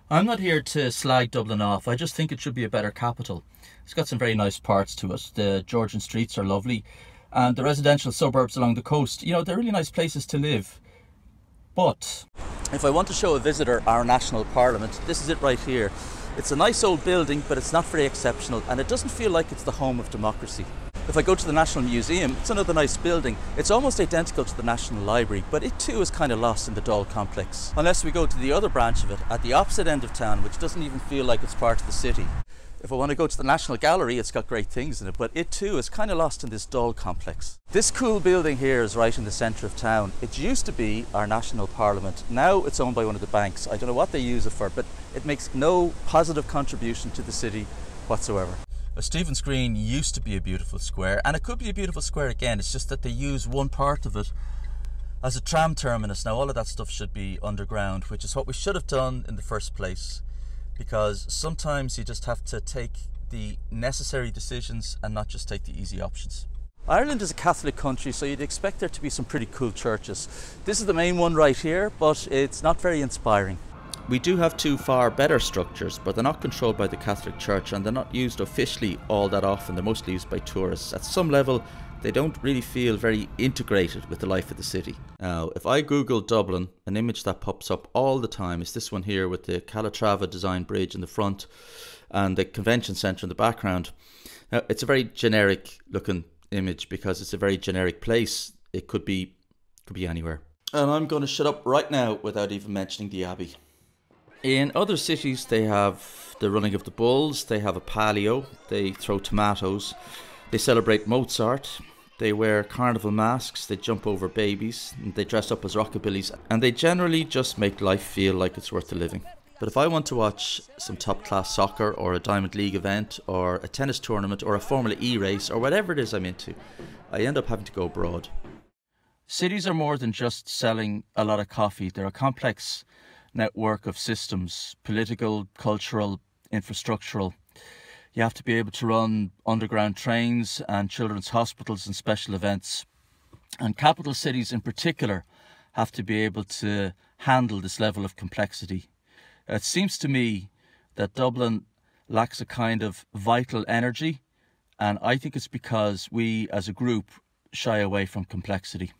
I'm not here to slag Dublin off. I just think it should be a better capital. It's got some very nice parts to it. The Georgian streets are lovely, and the residential suburbs along the coast, they're really nice places to live. But if I want to show a visitor our national parliament, this is it right here. It's a nice old building, but it's not very exceptional, and it doesn't feel like it's the home of democracy. If I go to the National Museum, it's another nice building. It's almost identical to the National Library, but it too is kind of lost in the Dáil complex. Unless we go to the other branch of it, at the opposite end of town, which doesn't even feel like it's part of the city. If I want to go to the National Gallery, it's got great things in it, but it too is kind of lost in this Dáil complex. This cool building here is right in the centre of town. It used to be our national parliament. Now it's owned by one of the banks. I don't know what they use it for, but it makes no positive contribution to the city whatsoever. Stephen's Green used to be a beautiful square, and it could be a beautiful square again. It's just that they use one part of it as a tram terminus. Now all of that stuff should be underground, which is what we should have done in the first place, because sometimes you just have to take the necessary decisions and not just take the easy options. Ireland is a Catholic country, so you'd expect there to be some pretty cool churches. This is the main one right here, but it's not very inspiring. We do have two far better structures, but they're not controlled by the Catholic Church, and they're not used officially all that often. They're mostly used by tourists. At some level, they don't really feel very integrated with the life of the city. Now, if I Google Dublin, an image that pops up all the time is this one here with the Calatrava design bridge in the front and the convention centre in the background. Now, it's a very generic looking image because it's a very generic place. It could be anywhere. And I'm going to shut up right now without even mentioning the Abbey. In other cities, they have the running of the bulls, they have a palio, they throw tomatoes, they celebrate Mozart, they wear carnival masks, they jump over babies, and they dress up as rockabillys, and they generally just make life feel like it's worth the living. But if I want to watch some top-class soccer or a Diamond League event or a tennis tournament or a Formula E race or whatever it is I'm into, I end up having to go abroad. Cities are more than just selling a lot of coffee. They're a complex network of systems, political, cultural, infrastructural. You have to be able to run underground trains and children's hospitals and special events. And capital cities in particular have to be able to handle this level of complexity. It seems to me that Dublin lacks a kind of vital energy, and I think it's because we as a group shy away from complexity.